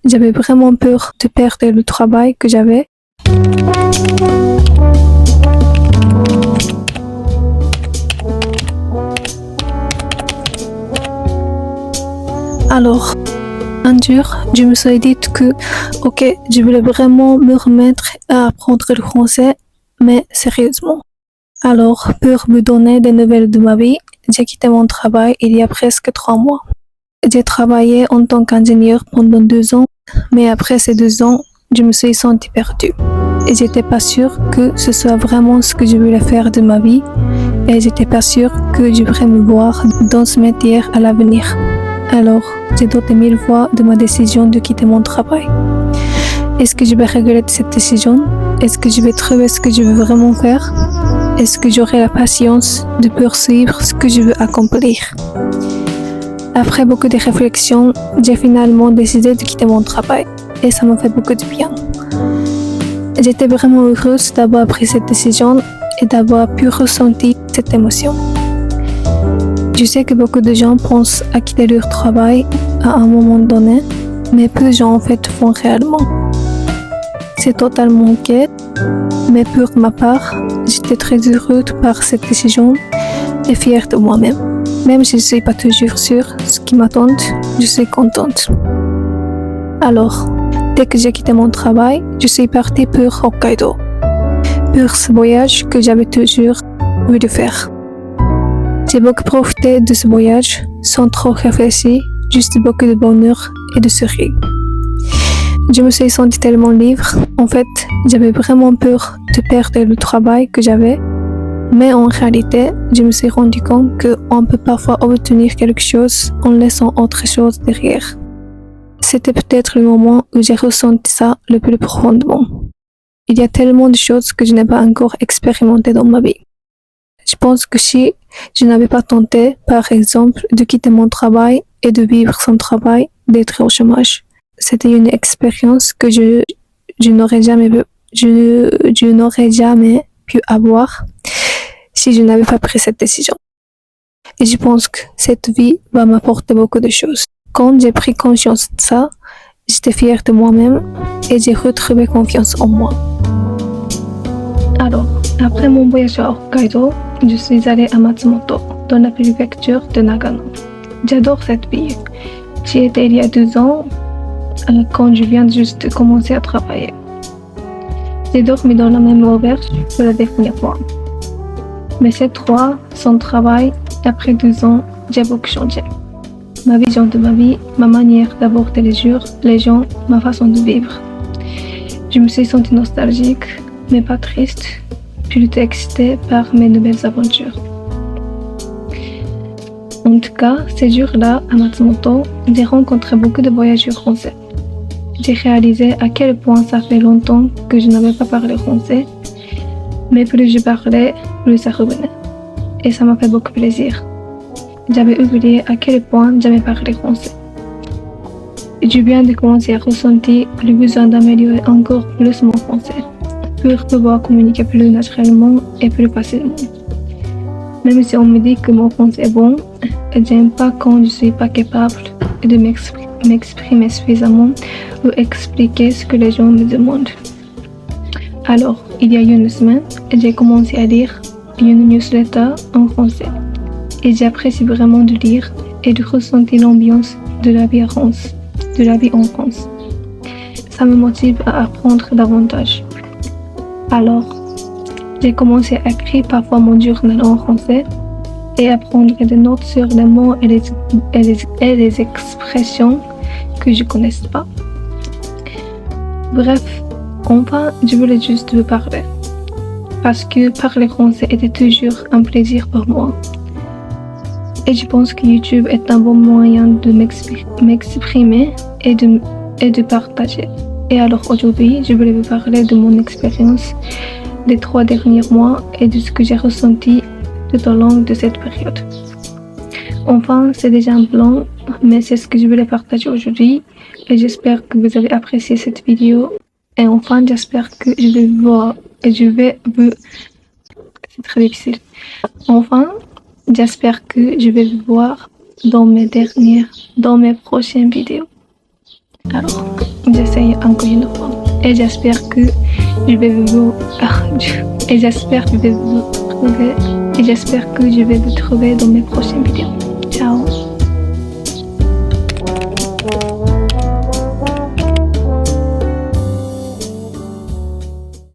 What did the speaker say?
j'avais vraiment peur de perdre le travail que j'avais. Alors, un jour, je me suis dit que, ok, je voulais vraiment me remettre à apprendre le français, mais sérieusement. Alors, pour me donner des nouvelles de ma vie, j'ai quitté mon travail il y a presque 3 mois. J'ai travaillé en tant qu'ingénieur pendant 2 ans, mais après ces 2 ans, je me suis sentie perdue. Et j'étais pas sûre que ce soit vraiment ce que je voulais faire de ma vie, et j'étais pas sûre que je pourrais me voir dans ce métier à l'avenir. Alors, j'ai douté 1000 fois de ma décision de quitter mon travail. Est-ce que je vais regretter cette décision? Est-ce que je vais trouver ce que je veux vraiment faire? Est-ce que j'aurai la patience de poursuivre ce que je veux accomplir? Après beaucoup de réflexions, j'ai finalement décidé de quitter mon travail et ça m'a fait beaucoup de bien. J'étais vraiment heureuse d'avoir pris cette décision et d'avoir pu ressentir cette émotion. Je sais que beaucoup de gens pensent à quitter leur travail à un moment donné, mais peu de gens en fait font réellement. C'est totalement ok, mais pour ma part, j'étais très heureuse par cette décision et fière de moi-même. Même si je ne suis pas toujours sûre de ce qui m'attend, je suis contente. Alors, dès que j'ai quitté mon travail, je suis partie pour Hokkaido, pour ce voyage que j'avais toujours voulu faire. J'ai beaucoup profité de ce voyage sans trop réfléchir, juste beaucoup de bonheur et de sourire. Je me suis sentie tellement libre. En fait, j'avais vraiment peur de perdre le travail que j'avais. Mais en réalité, je me suis rendu compte qu'on peut parfois obtenir quelque chose en laissant autre chose derrière. C'était peut-être le moment où j'ai ressenti ça le plus profondément. Il y a tellement de choses que je n'ai pas encore expérimentées dans ma vie. Je pense que si je n'avais pas tenté, par exemple, de quitter mon travail et de vivre sans travail, d'être au chômage, c'était une expérience que je n'aurais jamais pu avoir si je n'avais pas pris cette décision. Et je pense que cette vie va m'apporter beaucoup de choses. Quand j'ai pris conscience de ça, j'étais fière de moi-même et j'ai retrouvé confiance en moi. Alors, après mon voyage à Hokkaido, je suis allée à Matsumoto, dans la préfecture de Nagano. J'adore cette ville. J'y étais il y a 2 ans, quand je viens juste de commencer à travailler. J'ai dormi dans la même auberge pour la dernière fois. Mais cette fois, sans travail, après 2 ans, j'ai beaucoup changé. Ma vision de ma vie, ma manière d'aborder les gens, ma façon de vivre. Je me suis sentie nostalgique, mais pas triste, plutôt excitée par mes nouvelles aventures. En tout cas, ces jours-là, à Matsumoto, j'ai rencontré beaucoup de voyageurs français. J'ai réalisé à quel point ça fait longtemps que je n'avais pas parlé français, mais plus je parlais, plus ça revenait. Et ça m'a fait beaucoup plaisir. J'avais oublié à quel point j'aimais parler français. Et je viens de commencer à ressentir le besoin d'améliorer encore plus mon français, pour pouvoir communiquer plus naturellement et plus facilement. Même si on me dit que mon français est bon, j'aime pas quand je suis pas capable de m'exprimer suffisamment ou expliquer ce que les gens me demandent. Alors, il y a une semaine, j'ai commencé à lire une newsletter en français. Et j'apprécie vraiment de lire et de ressentir l'ambiance de la vie en France. Ça me motive à apprendre davantage. Alors, j'ai commencé à écrire parfois mon journal en français et à prendre des notes sur les mots et les expressions que je ne connais pas. Bref, enfin, je voulais juste vous parler. Parce que parler français était toujours un plaisir pour moi. Et je pense que YouTube est un bon moyen de m'exprimer et de partager. Et alors aujourd'hui, je voulais vous parler de mon expérience des 3 derniers mois et de ce que j'ai ressenti tout au long de cette période. Enfin, c'est déjà un plan, mais c'est ce que je voulais partager aujourd'hui et j'espère que vous avez apprécié cette vidéo. Et enfin, j'espère que c'est très difficile. Enfin, j'espère que je vais vous voir dans mes prochaines vidéos. Alors, j'essaye encore une fois. Et j'espère que je vais vous trouver. Et j'espère que je vais vous trouver dans mes prochaines vidéos.